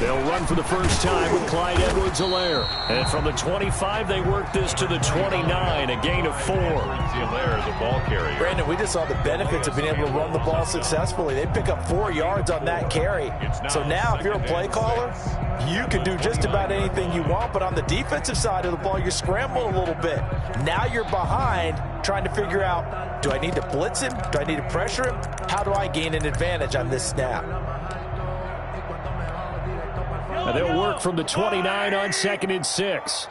They'll run for the first time with Clyde Edwards-Helaire. And from the 25, they work this to the 29, a gain of 4. Edwards-Helaire, the ball carrier. Brandon, we just saw the benefits of being able to run the ball successfully. They pick up 4 yards on that carry. So now if you're a play caller, you can do just about anything you want. But on the defensive side of the ball, you're scrambling a little bit. Now you're behind trying to figure out, do I need to blitz him? Do I need to pressure him? How do I gain an advantage on this snap? And they'll work from the 29 on 2nd and 6.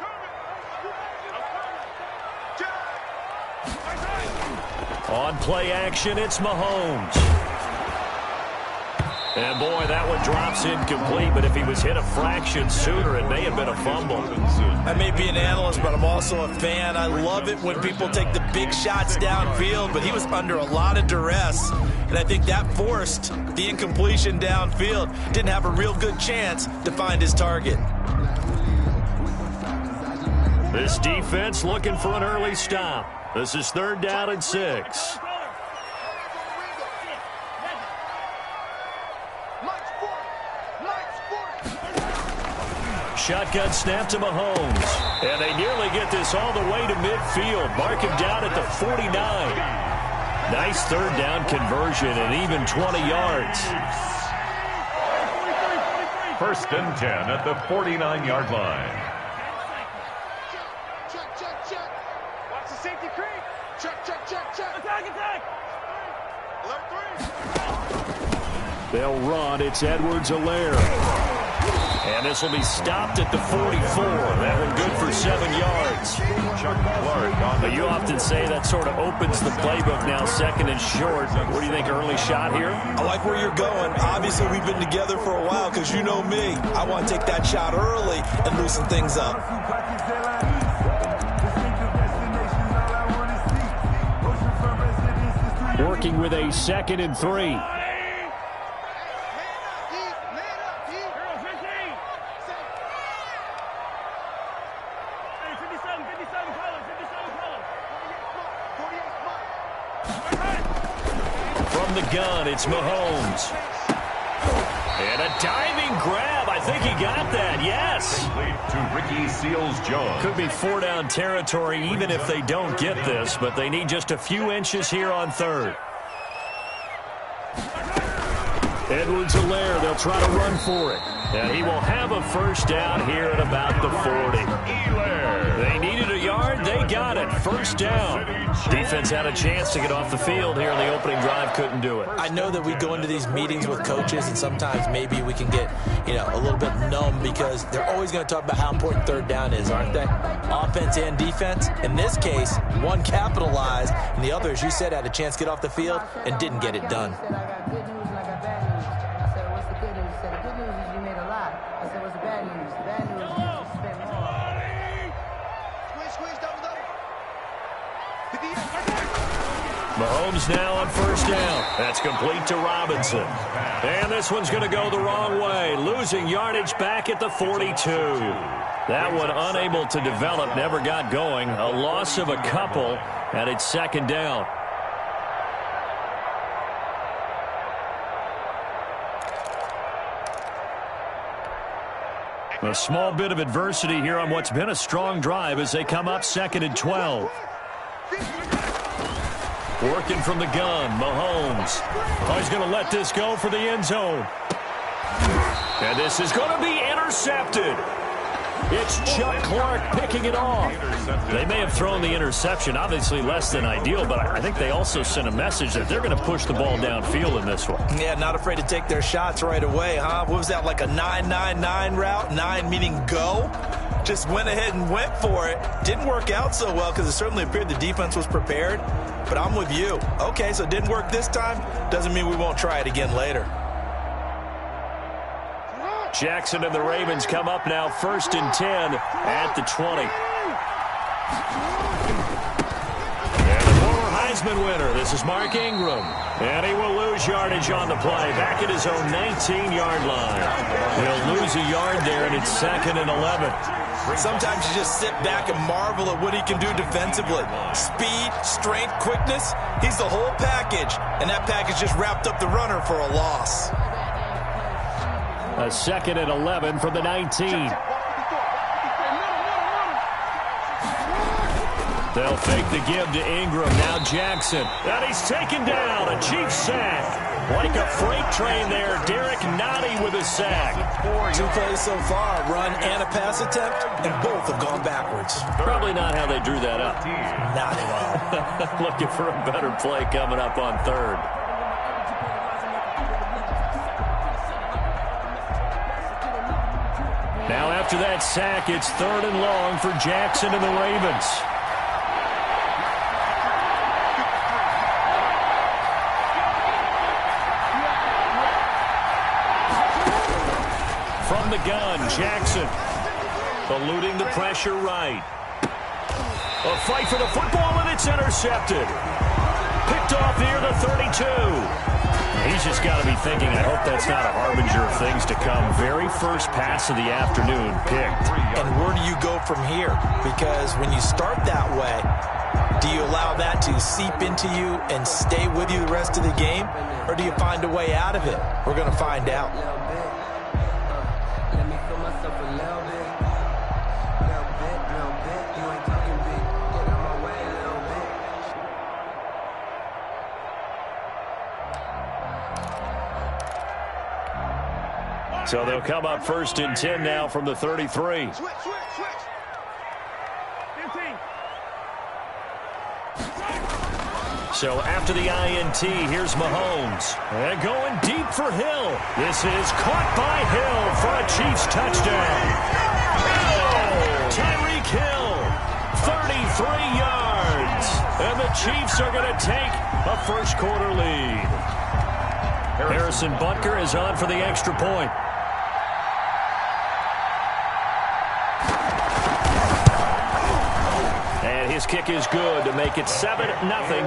On play action, it's Mahomes. And boy, that one drops incomplete, but if he was hit a fraction sooner, it may have been a fumble. I may be an analyst, but I'm also a fan. I love it when people take the big shots downfield, but he was under a lot of duress, and I think that forced the incompletion downfield. Didn't have a real good chance to find his target. This defense looking for an early stop. This is 3rd down and 6. Shotgun snap to Mahomes. And they nearly get this all the way to midfield. Mark him down at the 49. Nice 3rd down conversion and even 20 yards. 1st and 10 at the 49-yard line. Check. Watch the safety creep. Check. Attack. Alert 3. They'll run. It's Edwards-Helaire. And this will be stopped at the 44. That one good for 7 yards. But you often say that sort of opens the playbook now, 2nd and short. What do you think, early shot here? I like where you're going. Obviously, we've been together for a while because you know me. I want to take that shot early and loosen things up. Working with a 2nd and 3. From the gun, it's Mahomes. And a diving grab. I think he got that. Yes. To Ricky Seals-Jones. Could be 4-down territory even if they don't get this, but they need just a few inches here on 3rd. Edwards-Helaire, they'll try to run for it. And he will have a 1st down here at about the 40. They needed a yard. They got it. 1st down. Defense had a chance to get off the field here in the opening drive. Couldn't do it. I know that we go into these meetings with coaches, and sometimes maybe we can get, a little bit numb because they're always going to talk about how important 3rd down is, aren't they? Offense and defense. In this case, one capitalized, and the other, as you said, had a chance to get off the field and didn't get it done. Mahomes now on 1st down. That's complete to Robinson. And this one's going to go the wrong way. Losing yardage back at the 42. That one unable to develop, never got going. A loss of a couple, and it's 2nd down. A small bit of adversity here on what's been a strong drive as they come up 2nd and 12. Working from the gun, Mahomes. Oh, he's going to let this go for the end zone. And this is going to be intercepted. It's Chuck Clark picking it off. They may have thrown the interception, obviously less than ideal, but I think they also sent a message that they're going to push the ball downfield in this one. Yeah, not afraid to take their shots right away, huh? What was that, like a 9-9-9 route? 9 meaning go? Just went ahead and went for it. Didn't work out so well because it certainly appeared the defense was prepared. But I'm with you. Okay, so it didn't work this time. Doesn't mean we won't try it again later. Jackson and the Ravens come up now 1st and 10 at the 20. And the former Heisman winner, this is Mark Ingram. And he will lose yardage on the play. Back at his own 19-yard line. He'll lose a yard there, and it's 2nd and 11. Sometimes you just sit back and marvel at what he can do defensively. Speed, strength, quickness. He's the whole package. And that package just wrapped up the runner for a loss. A 2nd and 11 from the 19. They'll fake the give to Ingram. Now Jackson. And he's taken down. A Chiefs sack. Like a freight train there. Derek Nottie with a sack. 2 plays so far, run and a pass attempt, and both have gone backwards. Probably not how they drew that up. Not at all. Looking for a better play coming up on 3rd. Now after that sack, it's 3rd and long for Jackson and the Ravens. From the gun, Jackson eluding the pressure right. A fight for the football, and it's intercepted. Picked off near the 32. He's just got to be thinking, I hope that's not a harbinger of things to come. Very first pass of the afternoon picked. And where do you go from here? Because when you start that way, do you allow that to seep into you and stay with you the rest of the game? Or do you find a way out of it? We're going to find out. So they'll come up 1st and 10 now from the 33. Switch. 15. So after the INT, here's Mahomes. And going deep for Hill. This is caught by Hill for a Chiefs touchdown. Tyreek Hill, 33 yards. And the Chiefs are going to take a first-quarter lead. Harrison Butker is on for the extra point. And his kick is good to make it 7-0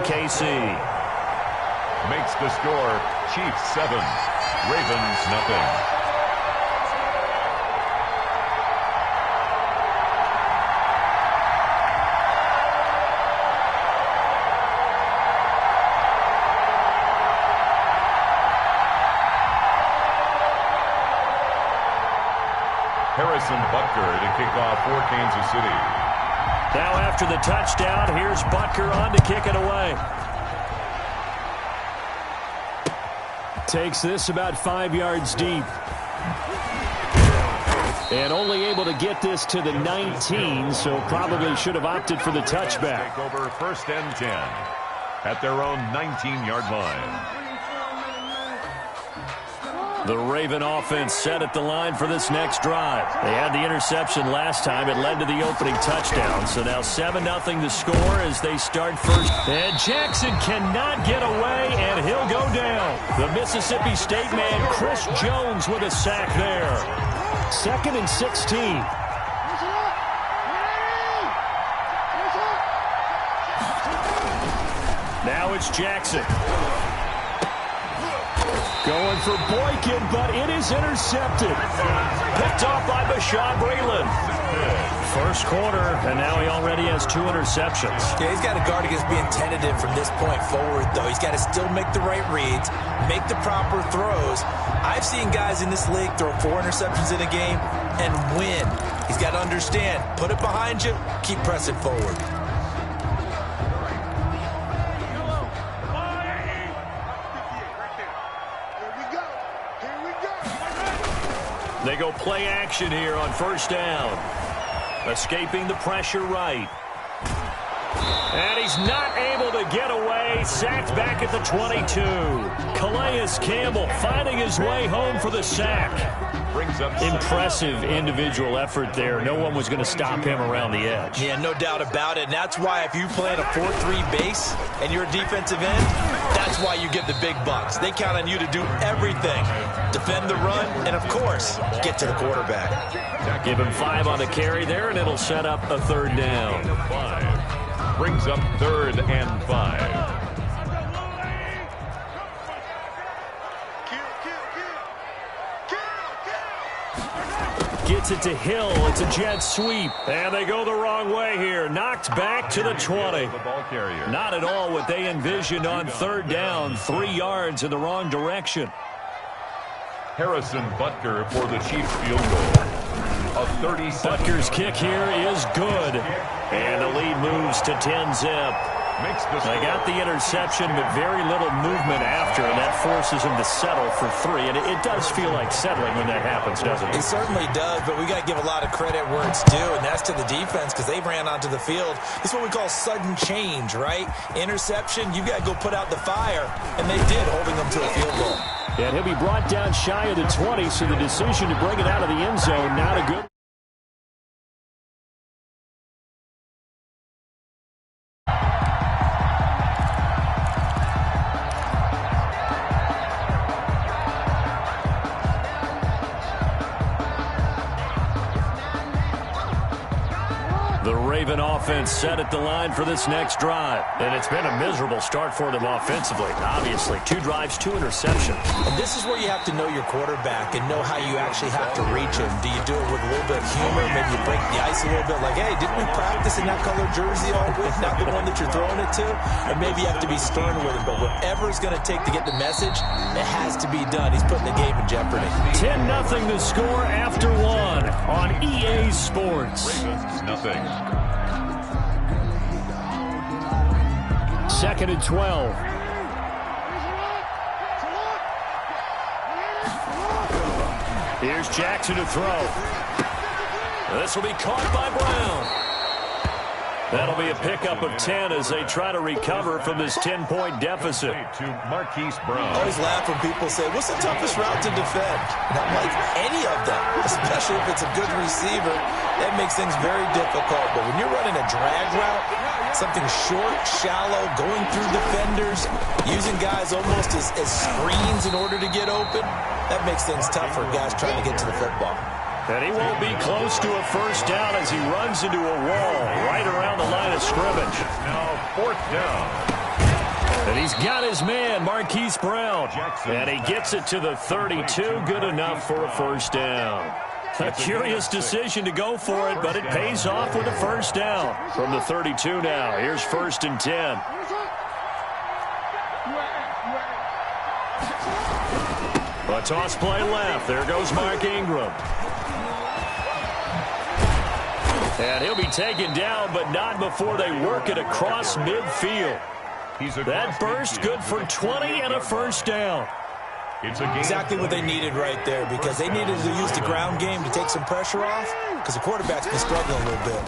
KC. Makes the score Chiefs 7, Ravens nothing. Harrison Butker to kick off for Kansas City. Now after the touchdown, here's Butker on to kick it away. Takes this about 5 yards deep. And only able to get this to the 19, so probably should have opted for the touchback. Take over 1st and 10 at their own 19-yard line. The Raven offense set at the line for this next drive. They had the interception last time. It led to the opening touchdown. So now 7-0 the score as they start first. And Jackson cannot get away, and he'll go down. The Mississippi State man, Chris Jones, with a sack there. 2nd and 16. Now it's Jackson. Going for Boykin, but it is intercepted. Picked off by Bashaud Breeland. First quarter, and now he already has 2 interceptions. Yeah, he's got to guard against being tentative from this point forward, though. He's got to still make the right reads, make the proper throws. I've seen guys in this league throw 4 interceptions in a game and win. He's got to understand, put it behind you, keep pressing forward. They go play action here on 1st down. Escaping the pressure right. And he's not able to get away. Sacked back at the 22. Calais Campbell finding his way home for the sack. Impressive individual effort there. No one was going to stop him around the edge. Yeah, no doubt about it. And that's why if you play in a 4-3 base and you're a defensive end, that's why you get the big bucks. They count on you to do everything. Defend the run and, of course, get to the quarterback. Give him 5 on the carry there, and it'll set up a 3rd down. 5. Brings up 3rd and 5. Gets it to Hill. It's a jet sweep. And they go the wrong way here. Knocked back to the 20. Not at all what they envisioned on 3rd down. 3 yards in the wrong direction. Harrison Butker for the Chiefs field goal. A 37. Butker's kick here is good. And the lead moves to 10-zip. They got the interception, but very little movement after, and that forces him to settle for 3. And it does feel like settling when that happens, doesn't it? It certainly does, but we got to give a lot of credit where it's due, and that's to the defense because they ran onto the field. It's what we call sudden change, right? Interception, you got to go put out the fire, and they did, holding them to a field goal. And he'll be brought down shy of the 20, so the decision to bring it out of the end zone, not a good. The Raven offense set at the line for this next drive. And it's been a miserable start for them offensively. Obviously, 2 drives, 2 interceptions. And this is where you have to know your quarterback and know how you actually have to reach him. Do you do it with a little bit of humor? Maybe you break the ice a little bit like, hey, didn't we practice in that colored jersey all week? Not the one that you're throwing it to? Or maybe you have to be stern with him. But whatever it's going to take to get the message, it has to be done. He's putting the game in jeopardy. 10-0 the score after 1 on EA Sports. Ravens nothing. 2nd and 12. Here's Jackson to throw. This will be caught by Brown. That'll be a pickup of 10 as they try to recover from this 10-point deficit. To Marquise Brown. I always laugh when people say, what's the toughest route to defend? And I'm like, any of them, especially if it's a good receiver. That makes things very difficult. But when you're running a drag route, something short, shallow, going through defenders, using guys almost as screens in order to get open, that makes things tough for guys trying to get to the football. And he won't be close to a first down as he runs into a wall right around the line of scrimmage. Now 4th down. And he's got his man, Marquise Brown. And he gets it to the 32. Good enough for a first down. A curious decision to go for it, but it pays off with a first down. From the 32 now, here's 1st and 10. A toss play left. There goes Mark Ingram. And he'll be taken down, but not before they work it across midfield. That burst good for 20 and a first down. It's a game exactly what they needed right there because they needed to use the ground game to take some pressure off because the quarterback's been struggling a little bit.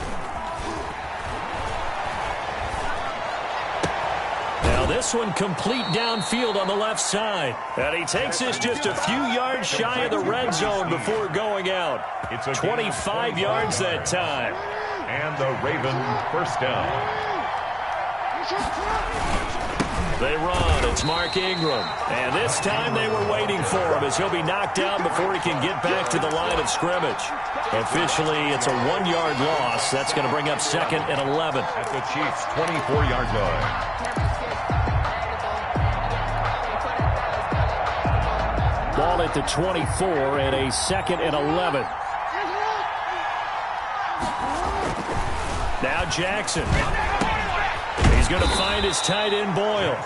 Now this one complete downfield on the left side. And he takes this just a few yards shy of the red zone before going out. It's 25 yards that time. And the Raven first down. They run. It's Mark Ingram. And this time they were waiting for him as he'll be knocked down before he can get back to the line of scrimmage. Officially, it's a 1-yard loss. That's going to bring up 2nd and 11. At the Chiefs' 24-yard line. Ball at the 24 and a 2nd and 11. Now Jackson. He's going to find his tight end Boyle.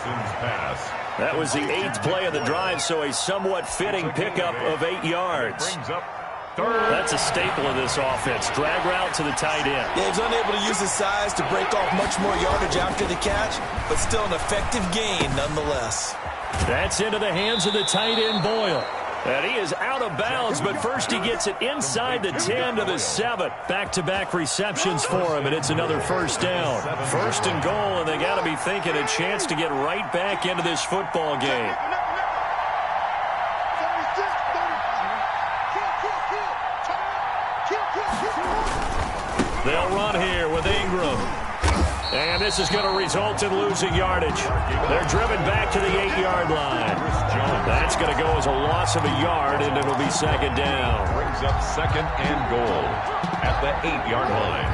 That was the 8th play of the drive, so a somewhat fitting pickup of 8 yards. That's a staple of this offense. Drag route to the tight end. Yeah, he's unable to use his size to break off much more yardage after the catch, but still an effective gain nonetheless. That's into the hands of the tight end Boyle. And he is out of bounds, but first he gets it inside the 10 to the 7. Back-to-back receptions for him, and it's another first down. 1st and goal, and they got to be thinking a chance to get right back into this football game. They'll run here with Ingram. And this is going to result in losing yardage. They're driven back to the 8-yard line. That's going to go as a loss of a yard, and it'll be 2nd down. Brings up 2nd and goal at the 8-yard line.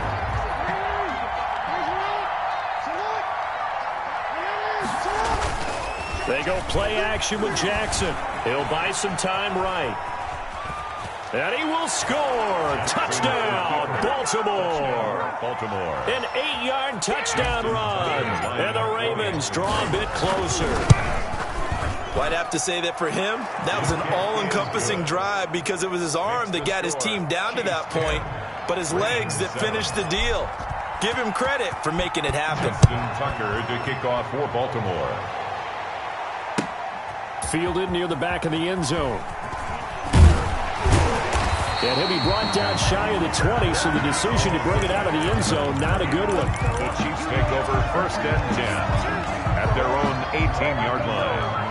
They go play action with Jackson. He'll buy some time right. And he will score. Touchdown, Baltimore. An 8-yard touchdown run. And the Ravens draw a bit closer. Well, I'd have to say that for him, that was an all-encompassing drive because it was his arm that got his team down to that point, but his legs that finished the deal. Give him credit for making it happen. Tucker to kick off for Baltimore. Fielded near the back of the end zone. And he'll be brought down shy of the 20, so the decision to bring it out of the end zone, not a good one. The Chiefs take over 1st and 10 at their own 18-yard line.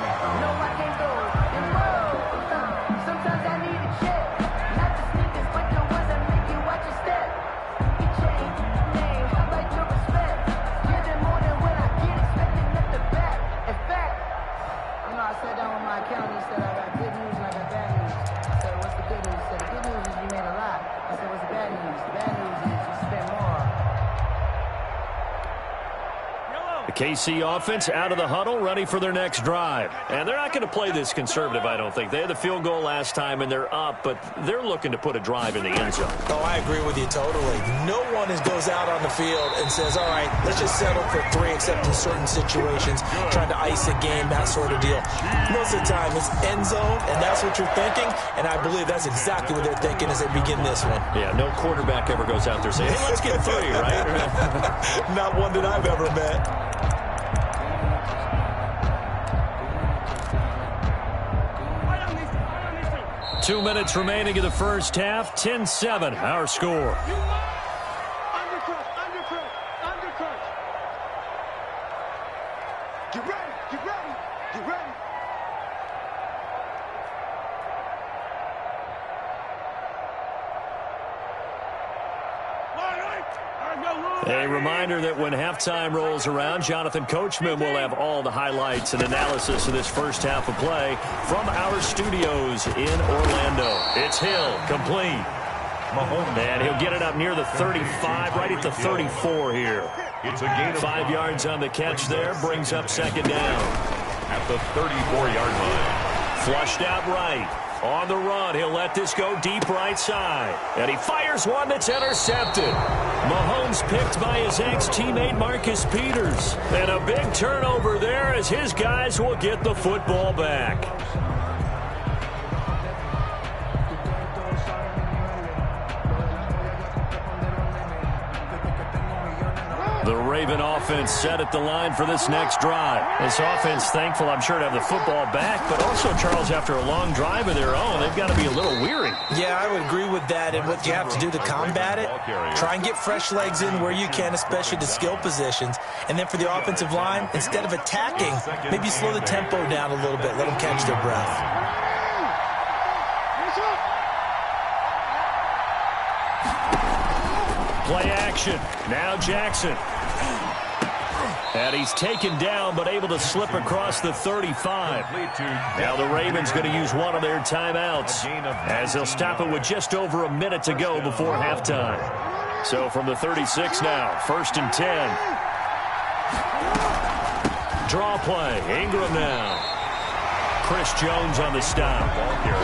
KC offense out of the huddle, ready for their next drive. And they're not going to play this conservative, I don't think. They had the field goal last time, and they're up, but they're looking to put a drive in the end zone. Oh, I agree with you totally. No one goes out on the field and says, all right, let's just settle for 3, except in certain situations, trying to ice a game, that sort of deal. Most of the time, it's end zone, and that's what you're thinking, and I believe that's exactly what they're thinking as they begin this one. Yeah, no quarterback ever goes out there saying, hey, let's get 3, right? Not one that I've ever met. 2 minutes remaining in the first half. 10-7, our score. Get ready, get ready, get ready. A reminder that when halftime rolls around, Jonathan Coachman will have all the highlights and analysis of this first half of play from our studios in Orlando. It's Hill, complete. And he'll get it up near the 35, right at the 34 here. It's a gain of 5 yards on the catch there, brings up 2nd down. At the 34-yard line. Flushed out right. On the run, he'll let this go deep right side. And he fires one that's intercepted. Mahomes picked by his ex-teammate Marcus Peters. And a big turnover there as his guys will get the football back. The Raven offense set at the line for this next drive. This offense thankful, I'm sure, to have the football back, but also, Charles, after a long drive of their own, they've got to be a little weary. Yeah, I would agree with that, and what you have to do to combat it, try and get fresh legs in where you can, especially the skill positions. And then for the offensive line, instead of attacking, maybe slow the tempo down a little bit, let them catch their breath. Play action. Now Jackson. And he's taken down, but able to slip across the 35. Now the Ravens going to use one of their timeouts, as they'll stop it with just over a minute to go before halftime. So from the 36 now, 1st and 10. Draw play. Ingram now. Chris Jones on the stop.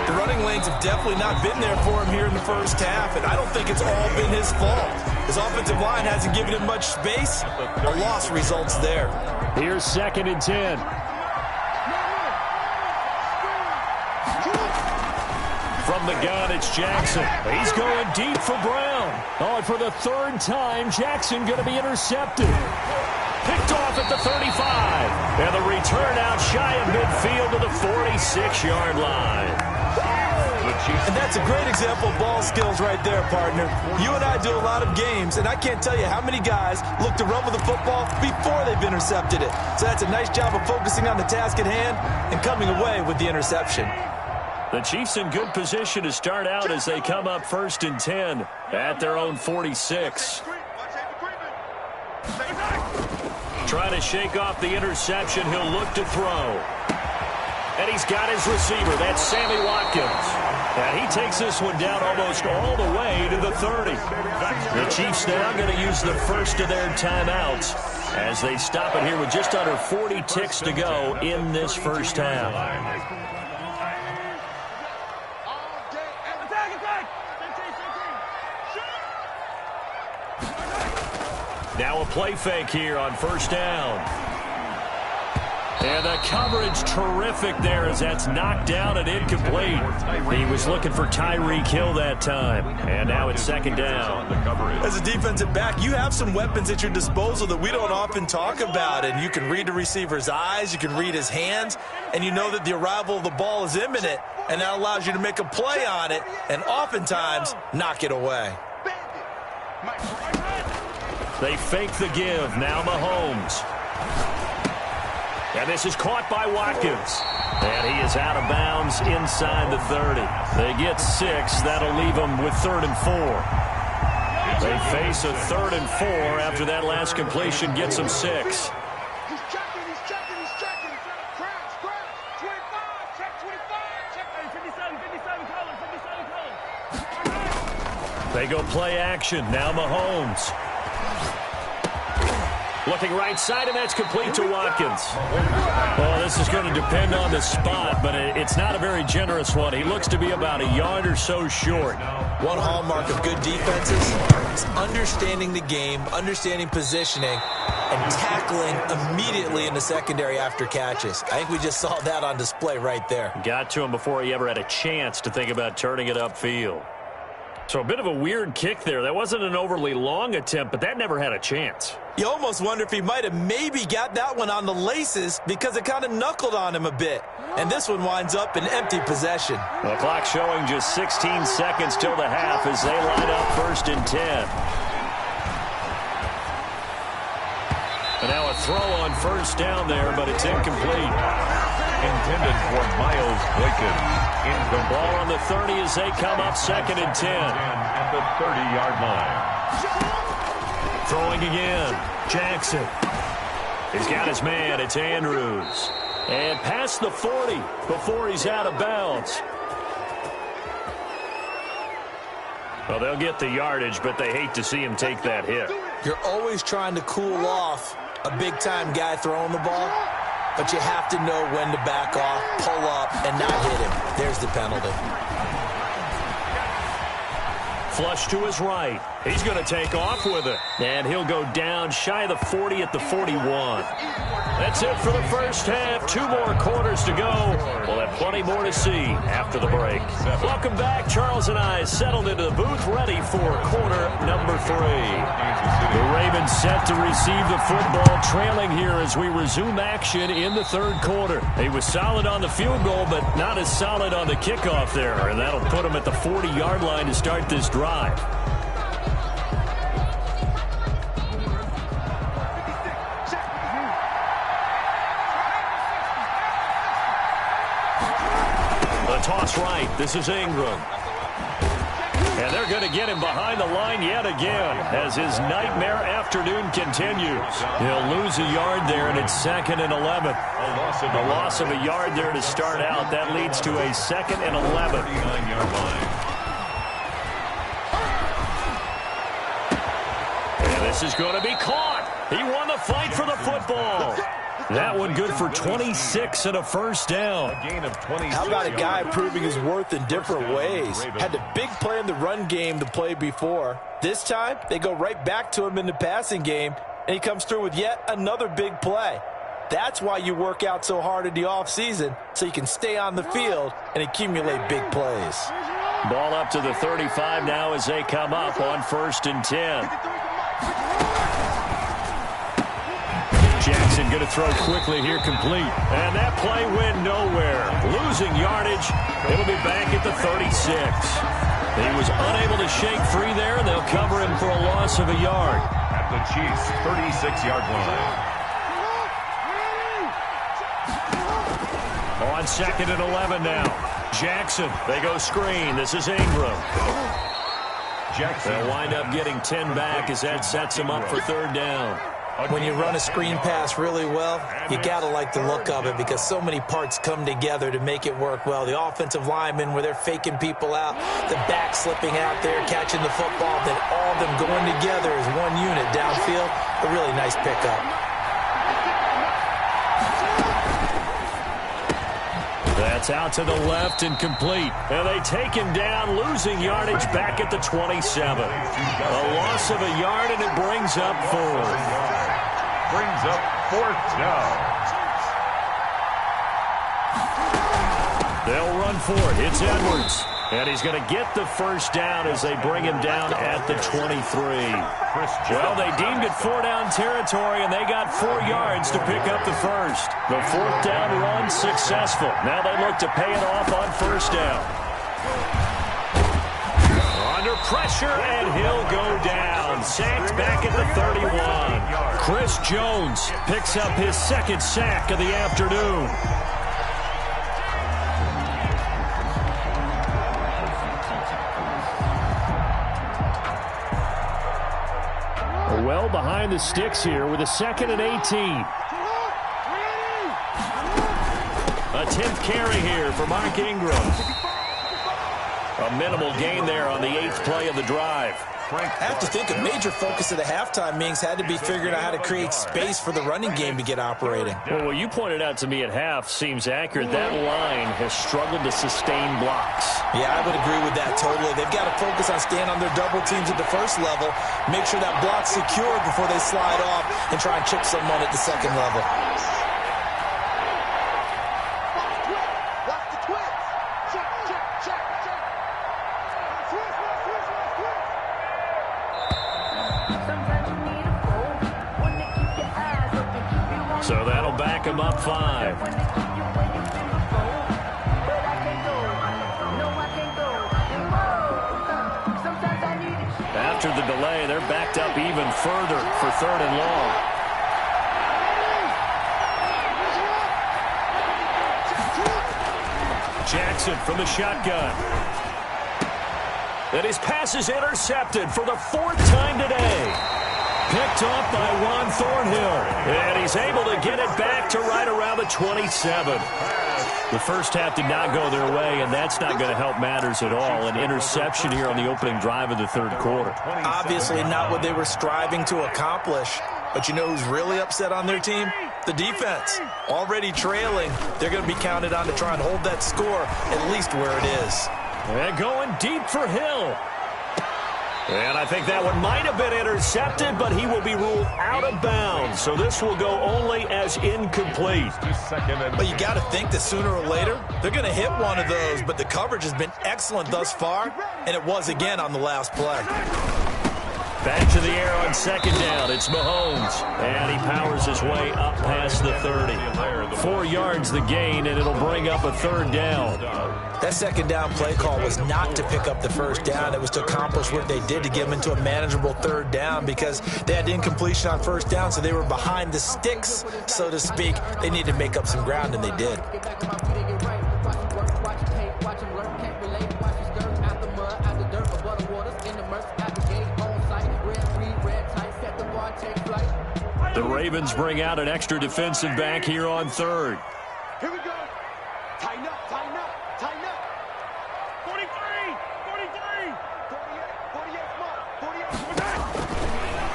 The running lanes have definitely not been there for him here in the first half, and I don't think it's all been his fault. His offensive line hasn't given him much space. A loss results there. Here's 2nd and 10. From the gun, it's Jackson. He's going deep for Brown. Oh, and for the 3rd time, Jackson going to be intercepted. Picked off at the 35. And the return out shy of midfield to the 46-yard line. And that's a great example of ball skills right there, partner. You and I do a lot of games, and I can't tell you how many guys look to run with the football before they've intercepted it. So that's a nice job of focusing on the task at hand and coming away with the interception. The Chiefs in good position to start out as they come up 1st and 10 at their own 46. Trying to shake off the interception. He'll look to throw. And he's got his receiver. That's Sammy Watkins. And he takes this one down almost all the way to the 30. The Chiefs now going to use the first of their timeouts as they stop it here with just under 40 ticks to go in this first half. Now a play fake here on 1st down. And the coverage terrific there as that's knocked down and incomplete. He was looking for Tyreek Hill that time. And now it's second down. As a defensive back, you have some weapons at your disposal that we don't often talk about. And you can read the receiver's eyes, you can read his hands, and you know that the arrival of the ball is imminent. And that allows you to make a play on it and oftentimes knock it away. They fake the give. Now Mahomes. And this is caught by Watkins. And he is out of bounds inside the 30. They get 6. That'll leave them with 3rd and 4. They face a 3rd and 4 after that last completion gets them 6. He's checking. Crouch. 25. Check 25. Check 57 colors. They go play action. Now Mahomes. Looking right side, and that's complete to Watkins. Well, this is going to depend on the spot, but it's not a very generous one. He looks to be about a yard or so short. One hallmark of good defenses is understanding the game, understanding positioning, and tackling immediately in the secondary after catches. I think we just saw that on display right there. Got to him before he ever had a chance to think about turning it upfield. So a bit of a weird kick there. That wasn't an overly long attempt, but that never had a chance. You almost wonder if he might have maybe got that one on the laces because it kind of knuckled on him a bit. And this one winds up in empty possession. The clock showing just 16 seconds till the half as they line up 1st and 10. And now a throw on 1st down there, but it's incomplete. Intended for Miles Boykin. Incomplete. Ball on the 30 as they come up 2nd and 10. At the 30-yard line. Throwing again. Jackson. He's got his man. It's Andrews. And past the 40 before he's out of bounds. Well, they'll get the yardage, but they hate to see him take that hit. You're always trying to cool off a big-time guy throwing the ball, but you have to know when to back off, pull up, and not hit him. There's the penalty. Flush to his right. He's going to take off with it. And he'll go down shy of the 40 at the 41. That's it for the first half. 2 more quarters to go. We'll have plenty more to see after the break. Welcome back. Charles and I settled into the booth ready for quarter number 3. The Ravens set to receive the football, trailing here as we resume action in the 3rd quarter. He was solid on the field goal, but not as solid on the kickoff there. And that'll put him at the 40-yard line to start this drive. The toss right. This is Ingram. And they're going to get him behind the line yet again as his nightmare afternoon continues. He'll lose a yard there, and it's 2nd and 11. A loss of a yard there to start out. That leads to a 2nd and 11. 39-yard line. This is going to be caught. He won the fight for the football. That one good for 26 and a 1st down. A gain of 26. How about a guy proving his worth in different ways? Had a big play in the run game to play before. This time, they go right back to him in the passing game, and he comes through with yet another big play. That's why you work out so hard in the offseason, so you can stay on the field and accumulate big plays. Ball up to the 35 now as they come up on 1st and 10. Jackson going to throw quickly here, complete. And that play went nowhere. Losing yardage. It'll be back at the 36. He was unable to shake free there, and they'll cover him for a loss of a yard. At the Chiefs' 36-yard line. On 2nd and 11 now. Jackson, they go screen. This is Ingram. Jackson. They'll wind up getting 10 back as that sets them up for 3rd down. When you run a screen pass really well, you got to like the look of it because so many parts come together to make it work well. The offensive linemen where they're faking people out, the back slipping out there, catching the football, then all of them going together as one unit downfield. A really nice pickup. That's out to the left and complete. And they take him down, losing yardage back at the 27. A loss of a yard, and it brings up 4th. Brings up 4th down. They'll run for it. It's Edwards. And he's going to get the first down as they bring him down at the 23. Well, they deemed it 4-down territory, and they got 4 yards to pick up the first. The 4th down run successful. Now they look to pay it off on first down. Under pressure, and he'll go down. Sacked back at the 31. Chris Jones picks up his 2nd sack of the afternoon. Well behind the sticks here with a 2nd and 18. A 10th carry here for Mark Ingram. A minimal gain there on the 8th play of the drive. I have to think a major focus of the halftime meetings had to be figuring out how to create space for the running game to get operating. Well, what you pointed out to me at half seems accurate. That line has struggled to sustain blocks. Yeah, I would agree with that totally. They've got to focus on staying on their double teams at the first level, make sure that block's secured before they slide off and try and chip someone at the second level. So that'll back him up 5. After the delay, they're backed up even further for 3rd and long. Jackson from the shotgun. And his pass is intercepted for the 4th time today. Picked off by Juan Thornhill. And he's able to get it back to right around the 27. The first half did not go their way, and that's not going to help matters at all. An interception here on the opening drive of the 3rd quarter. Obviously not what they were striving to accomplish. But you know who's really upset on their team? The defense. Already trailing. They're going to be counted on to try and hold that score at least where it is. And going deep for Hill. And I think that one might have been intercepted, but he will be ruled out of bounds. So this will go only as incomplete. But you got to think that sooner or later, they're going to hit one of those. But the coverage has been excellent thus far, and it was again on the last play. Back to the air on 2nd down. It's Mahomes. And he powers his way up past the 30. 4 yards the gain, and it'll bring up a 3rd down. That 2nd down play call was not to pick up the 1st down. It was to accomplish what they did to get them into a manageable 3rd down because they had incompletion on 1st down, so they were behind the sticks, so to speak. They needed to make up some ground, and they did. The Ravens bring out an extra defensive back here on 3rd. Here we go. Tighten up, tighten up, tighten up. 43, 43. 48,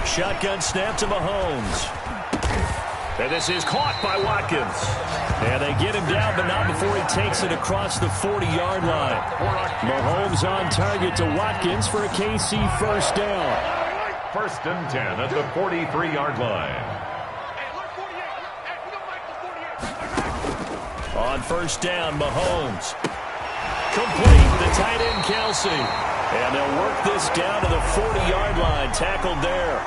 48, Shotgun snap to Mahomes. And this is caught by Watkins. And they get him down, but not before he takes it across the 40-yard line. Mahomes on target to Watkins for a KC 1st down. 1st and 10 at the 43-yard line. On 1st down, Mahomes. Complete, the tight end, Kelsey. And they'll work this down to the 40-yard line. Tackled there.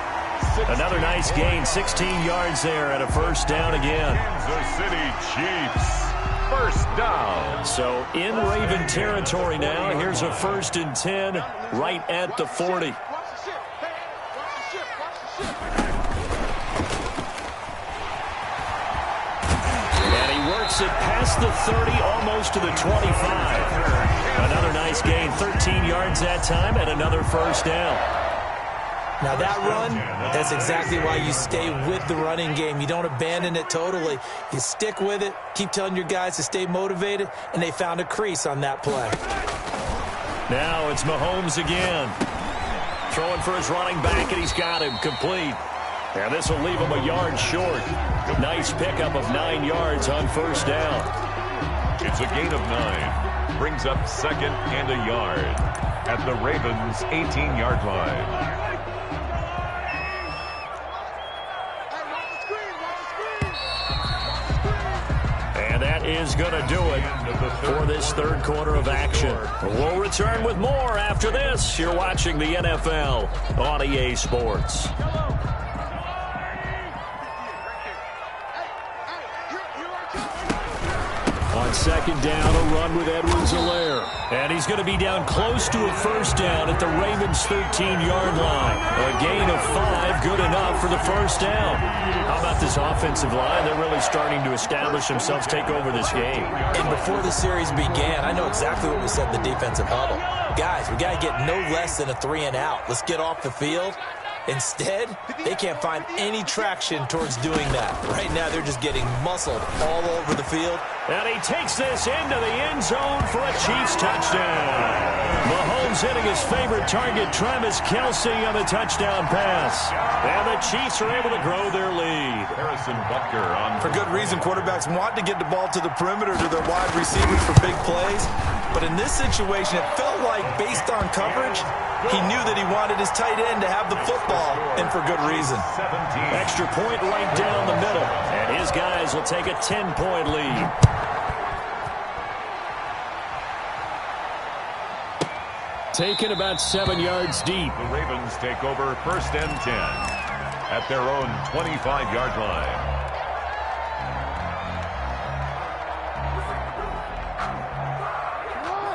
Another nice gain, 16 yards there at a 1st down again. Kansas City Chiefs. 1st down. So in Raven territory now. Here's a 1st and 10 right at the 40. It past the 30, almost to the 25. Another nice gain, 13 yards that time, and another 1st down. Now that run, that's exactly why you stay with the running game. You don't abandon it totally. You stick with it, keep telling your guys to stay motivated, and they found a crease on that play. Now it's Mahomes again. Throwing for his running back, and he's got him complete. And this will leave him a yard short. Nice pickup of 9 yards on 1st down. It's a gain of 9. Brings up 2nd and a yard at the Ravens' 18-yard line. And that is going to do it for this third quarter of action. We'll return with more after this. You're watching the NFL on EA Sports. On second down, a run with Edwards-Helaire. And he's going to be down close to a first down at the Ravens' 13-yard line. A gain of 5, good enough for the first down. How about this offensive line? They're really starting to establish themselves, take over this game. And before the series began, I know exactly what we said in the defensive huddle. Guys, we got to get no less than a 3-and-out. Let's get off the field. Instead, they can't find any traction towards doing that. Right now, they're just getting muscled all over the field. And he takes this into the end zone for a Chiefs touchdown. Mahomes hitting his favorite target, Travis Kelce, on the touchdown pass. And the Chiefs are able to grow their lead. Harrison Butker on. For good reason, quarterbacks want to get the ball to the perimeter to their wide receivers for big plays. But in this situation, it felt like, based on coverage, he knew that he wanted his tight end to have the football, and for good reason. 17. Extra point right down the middle. And his guys will take a 10-point lead. Taken about 7 yards deep. The Ravens take over first and 10 at their own 25-yard line.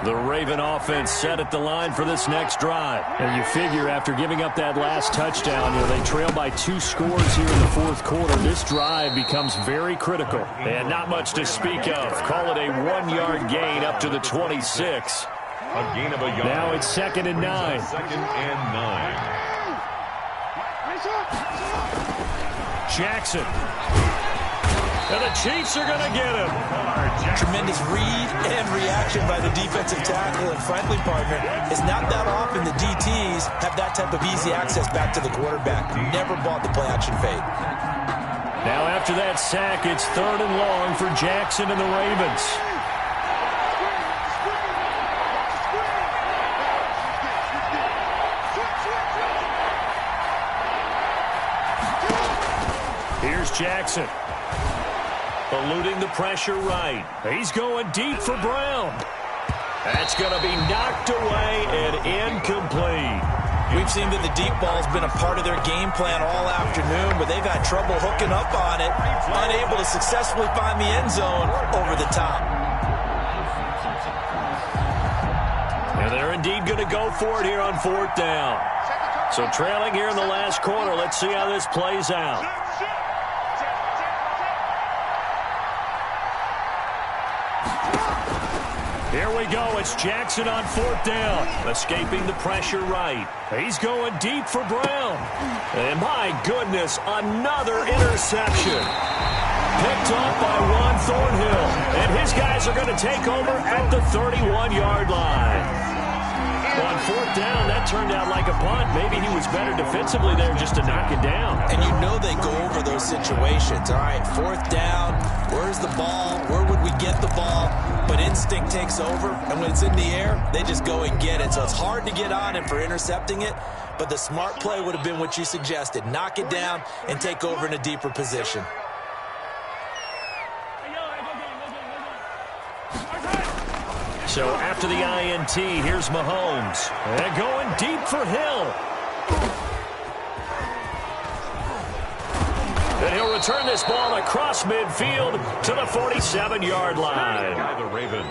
The Raven offense set at the line for this next drive. And you figure after giving up that last touchdown, they trail by 2 scores here in the fourth quarter. This drive becomes very critical. And not much to speak of. Call it a 1-yard gain up to the 26. A gain of a yard. Now it's 2nd and 9. 2nd and 9. Jackson. And the Chiefs are going to get him. Tremendous read and reaction by the defensive tackle. And frankly, partner, it's not that often the DTs have that type of easy access back to the quarterback. Never bought the play-action fade. Now after that sack, it's 3rd and long for Jackson and the Ravens. Here's Jackson. Eluding the pressure right. He's going deep for Brown. That's going to be knocked away and incomplete. We've seen that the deep ball's been a part of their game plan all afternoon, but they've had trouble hooking up on it, unable to successfully find the end zone over the top. And they're indeed going to go for it here on 4th down. So trailing here in the last quarter, let's see how this plays out. Here we go. It's Jackson on 4th down. Escaping the pressure right. He's going deep for Brown. And my goodness, another interception. Picked off by Juan Thornhill. And his guys are going to take over at the 31-yard line. On 4th down, that turned out like a punt. Maybe he was better defensively there just to knock it down. And you know they go over those situations. All right, 4th down, where's the ball? Where would we get the ball? But instinct takes over, and when it's in the air, they just go and get it. So it's hard to get on him for intercepting it, but the smart play would have been what you suggested. Knock it down and take over in a deeper position. So after the INT, here's Mahomes. And going deep for Hill. And he'll return this ball across midfield to the 47-yard line. By the Ravens.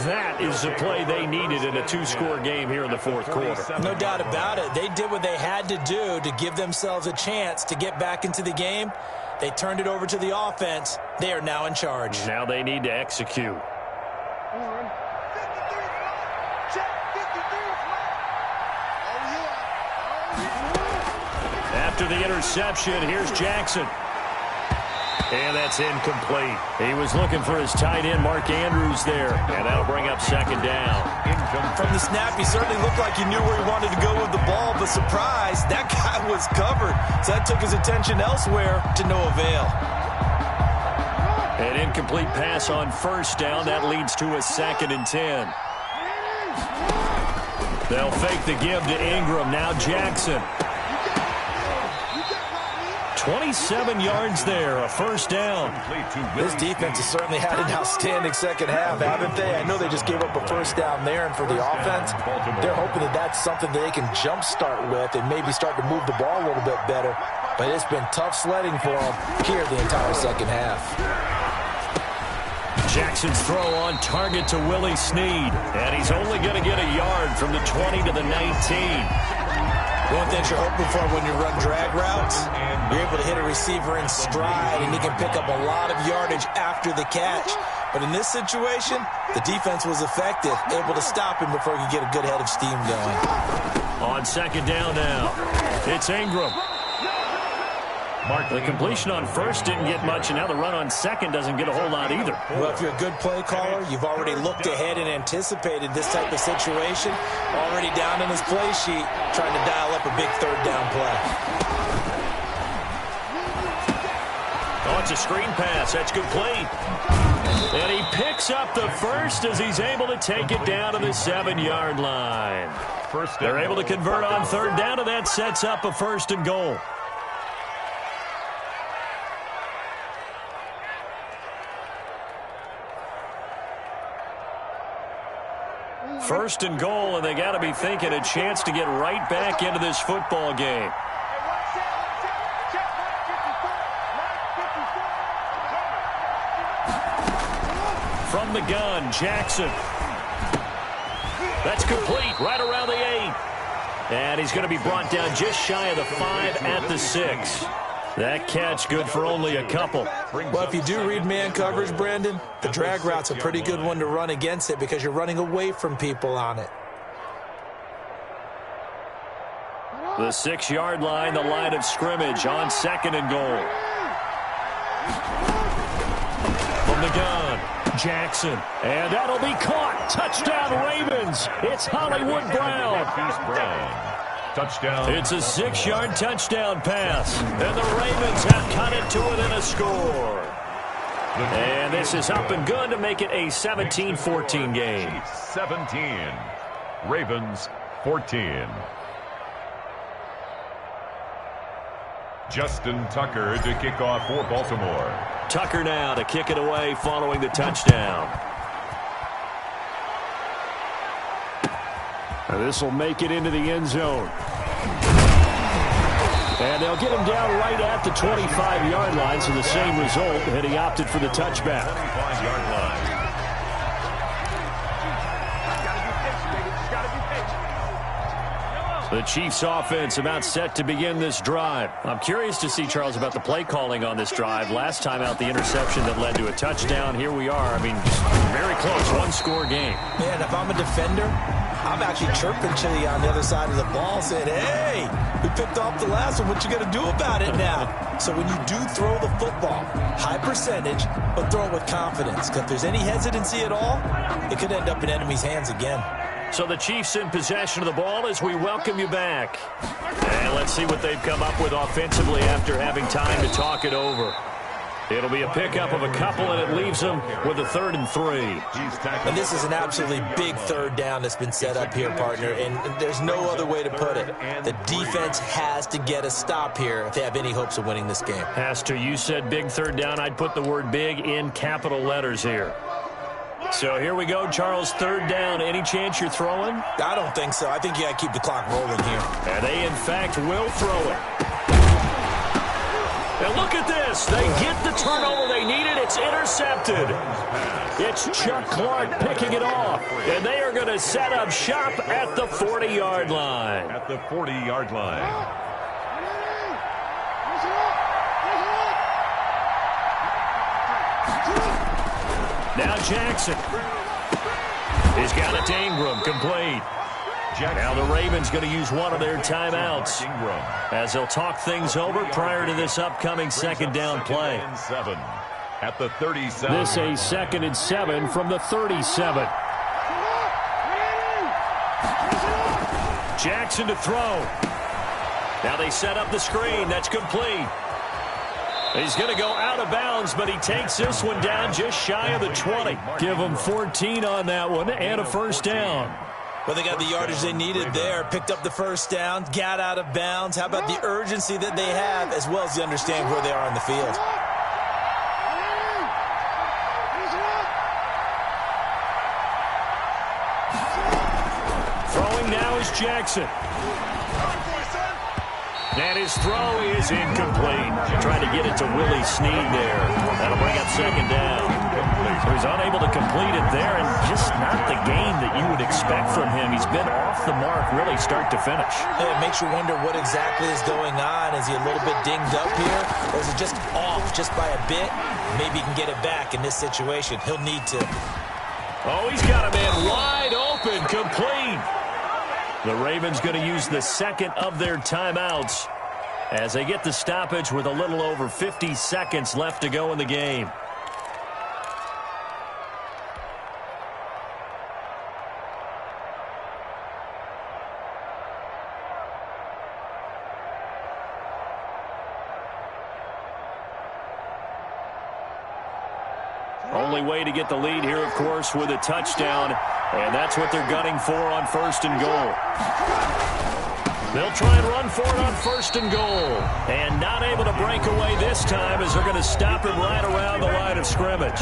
That is the play they needed in a 2-score game here in the fourth quarter. No doubt about it. They did what they had to do to give themselves a chance to get back into the game. They turned it over to the offense. They are now in charge. Now they need to execute. After the interception, here's Jackson. And that's incomplete. He was looking for his tight end, Mark Andrews, there. And that'll bring up 2nd down. From the snap, he certainly looked like he knew where he wanted to go with the ball, but surprise, that guy was covered. So that took his attention elsewhere to no avail. An incomplete pass on 1st down. That leads to a 2nd and 10. They'll fake the give to Ingram. Now Jackson. 27 yards there, a first down. This defense has certainly had an outstanding second half, haven't they? I know they just gave up a first down there, and for the offense, they're hoping that that's something that they can jumpstart with and maybe start to move the ball a little bit better. But it's been tough sledding for them here the entire second half. Jackson's throw on target to Willie Snead, and he's only going to get a yard from the 20 to the 19. One thing you're hoping for when you run drag routes, you're able to hit a receiver in stride, and he can pick up a lot of yardage after the catch. But in this situation, the defense was effective, able to stop him before he could get a good head of steam going. On second down now, it's Ingram. The completion on first didn't get much, and now the run on second doesn't get a whole lot either. Well, if you're a good play caller, you've already looked ahead and anticipated this type of situation. Already down in his play sheet, trying to dial up a big third down play. Oh, it's a screen pass. That's complete. And he picks up the first as he's able to take it down to the 7-yard line. They're able to convert on third down, and that sets up a 1st and goal. First and goal, and they got to be thinking a chance to get right back into this football game. From the gun, Jackson. That's complete, right around the 8. And he's going to be brought down just shy of the 5 at the 6. That catch good for only a couple. Well, if you do read man coverage, Brandon, the drag route's a pretty good one to run against it because you're running away from people on it. The 6-yard line, the line of scrimmage on 2nd and goal. From the gun, Jackson. And that'll be caught. Touchdown, Ravens. It's Hollywood Brown. Touchdown. It's a 6-yard touchdown pass. And the Ravens have cut it to within a score. And this is up and good to make it a 17-14 game. 17. Ravens 14. Justin Tucker to kick off for Baltimore. Tucker now to kick it away following the touchdown. This will make it into the end zone. And they'll get him down right at the 25-yard line, so the same result, and he opted for the touchback. 25-yard line. The Chiefs offense about set to begin this drive. I'm curious to see, Charles, about the play calling on this drive. Last time out, the interception that led to a touchdown. Here we are. I mean, very close, one-score game. Man, if I'm a defender, I'm actually chirping Chili on the other side of the ball, saying, hey, we picked off the last one. What you going to do about it now? So when you do throw the football, high percentage, but throw it with confidence. Because if there's any hesitancy at all, it could end up in enemy's hands again. So the Chiefs in possession of the ball as we welcome you back. And let's see what they've come up with offensively after having time to talk it over. It'll be a pickup of a couple, and it leaves them with a 3rd and 3. And this is an absolutely big third down that's been set up here, partner, and there's no other way to put it. The defense has to get a stop here if they have any hopes of winning this game. Has to. You said big third down. I'd put the word big in capital letters here. So here we go, Charles, 3rd down. Any chance you're throwing? I don't think so. I think you got to keep the clock rolling here. And they, in fact, will throw it. And look at this. They get the turnover they needed. It's intercepted. It's Chuck Clark picking it off. And they are going to set up shop at the 40-yard line. At the 40-yard line. Now Jackson. He's got it to Ingram, complete. Now the Ravens going to use one of their timeouts as they'll talk things over prior to this upcoming 2nd down play. At the 37. This a 2nd and 7 from the 37. Jackson to throw. Now they set up the screen. That's complete. He's going to go out of bounds, but he takes this one down just shy of the 20. Give him 14 on that one and a 1st down. Well, they got the yardage they needed there, picked up the first down, got out of bounds. How about the urgency that they have, as well as the understanding where they are on the field? Throwing now is Jackson. And his throw is incomplete. Trying to get it to Willie Snead there. That'll bring up second down. So he's unable to complete it there, and just not the game that you would expect from him. He's been off the mark really start to finish. It makes you wonder what exactly is going on. Is he a little bit dinged up here, or is it just off just by a bit? Maybe he can get it back in this situation. He'll need to. Oh, he's got a man wide open, complete. The Ravens going to use the second of their timeouts as they get the stoppage with a little over 50 seconds left to go in the game. Only way to get the lead here, of course, with a touchdown, and that's what they're gunning for on first and goal. They'll try and run for it on first and goal, and not able to break away this time as they're going to stop him right around the line of scrimmage.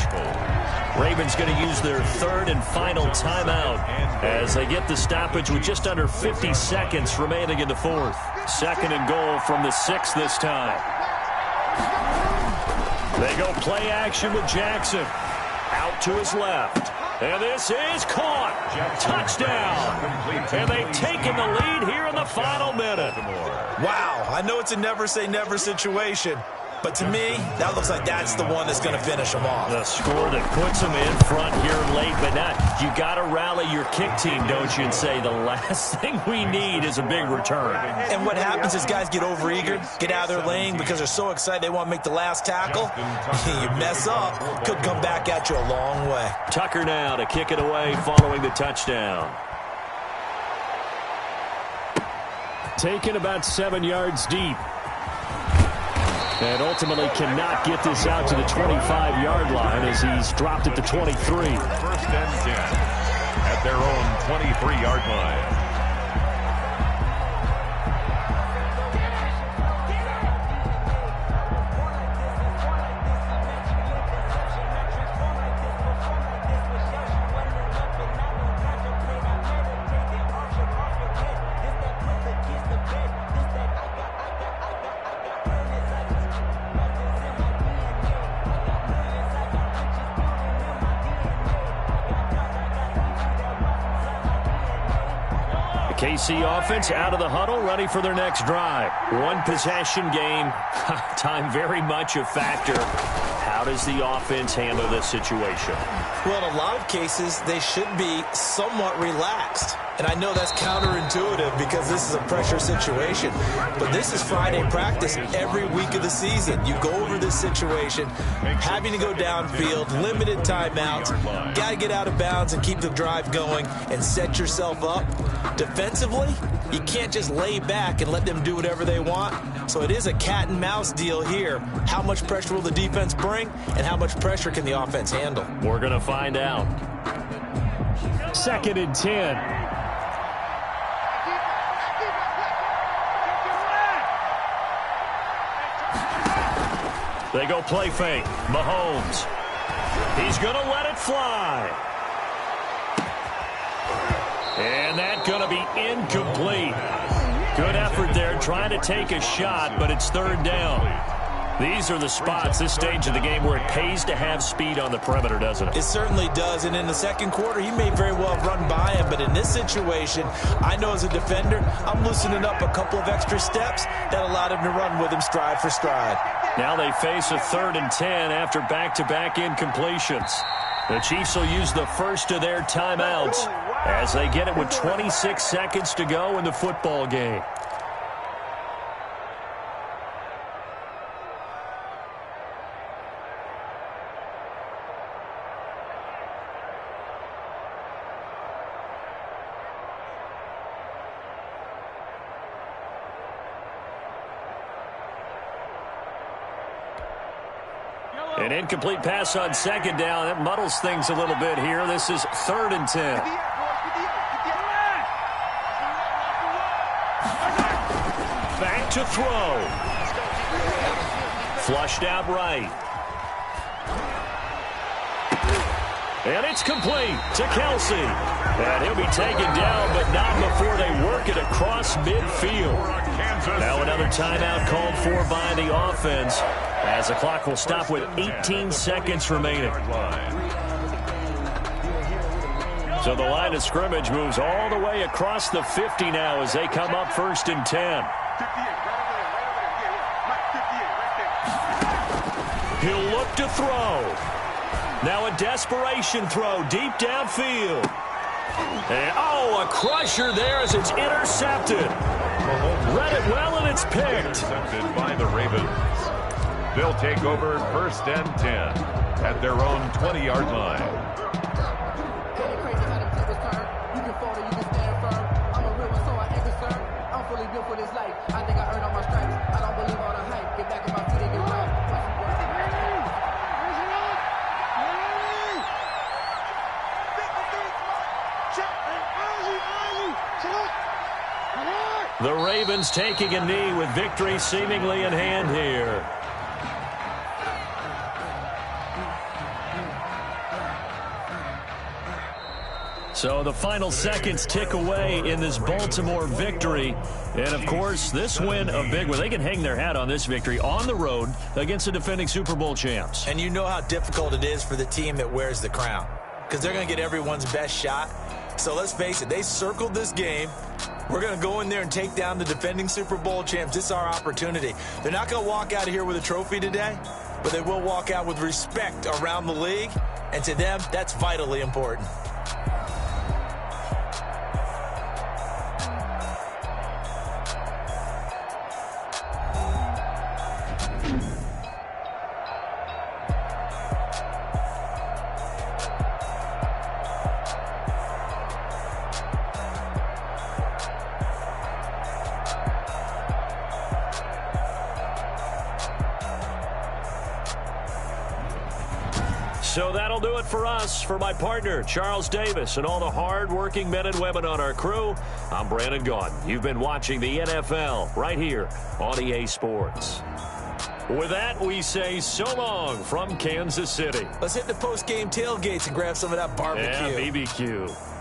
Ravens going to use their third and final timeout as they get the stoppage with just under 50 seconds remaining in the fourth. Second and goal from the 6 this time. They go play action with Jackson. Out to his left. And this is caught. Touchdown. And they've taken the lead here in the final minute. Wow, I know it's a never say never situation, but to me, that looks like that's the one that's going to finish them off. The score that puts them in front here late, but not. You got to rally your kick team, don't you, and say the last thing we need is a big return. And what happens is guys get overeager, get out of their lane because they're so excited they want to make the last tackle. You mess up, could come back at you a long way. Tucker now to kick it away following the touchdown. Taken about 7 yards deep. And ultimately cannot get this out to the 25-yard line as he's dropped at the 23. First and 10 at their own 23-yard line. KC offense out of the huddle, ready for their next drive. One possession game. Time very much a factor. How does the offense handle this situation? Well, in a lot of cases, they should be somewhat relaxed. And I know that's counterintuitive because this is a pressure situation. But this is Friday practice every week of the season. You go over this situation, having to go downfield, limited timeouts, got to get out of bounds and keep the drive going and set yourself up. Defensively, you can't just lay back and let them do whatever they want. So it is a cat and mouse deal here. How much pressure will the defense bring and how much pressure can the offense handle? We're going to find out. Second and 10. They go play fake. Mahomes. He's going to let it fly. And that's going to be incomplete. Good effort there trying to take a shot, but it's third down. These are the spots, this stage of the game, where it pays to have speed on the perimeter, doesn't it? It certainly does, and in the second quarter, he may very well have run by him, but in this situation, I know as a defender, I'm loosening up a couple of extra steps that allowed him to run with him stride for stride. Now they face a 3rd and 10 after back-to-back incompletions. The Chiefs will use the first of their timeouts as they get it with 26 seconds to go in the football game. An incomplete pass on second down. That muddles things a little bit here. This is 3rd and 10. Back to throw. Flushed out right. And it's complete to Kelsey. And he'll be taken down, but not before they work it across midfield. Now another timeout called for by the offense, as the clock will stop with 18 seconds remaining. So the line of scrimmage moves all the way across the 50 now as they come up 1st and 10. He'll look to throw. Now a desperation throw deep downfield. And, oh, a crusher there as it's intercepted. Read it well, and it's picked. Intercepted by the Ravens. They'll take over 1st and 10 at their own 20-yard line. The Ravens taking a knee with victory seemingly in hand here. So the final seconds tick away in this Baltimore victory. And, of course, this win a big one. They can hang their hat on this victory on the road against the defending Super Bowl champs. And you know how difficult it is for the team that wears the crown, because they're going to get everyone's best shot. So let's face it, they circled this game. We're going to go in there and take down the defending Super Bowl champs. This is our opportunity. They're not going to walk out of here with a trophy today, but they will walk out with respect around the league. And to them, that's vitally important. So that'll do it for us. For my partner, Charles Davis, and all the hard-working men and women on our crew, I'm Brandon Gaudin. You've been watching the NFL right here on EA Sports. With that, we say so long from Kansas City. Let's hit the post-game tailgates and grab some of that barbecue. Yeah, BBQ.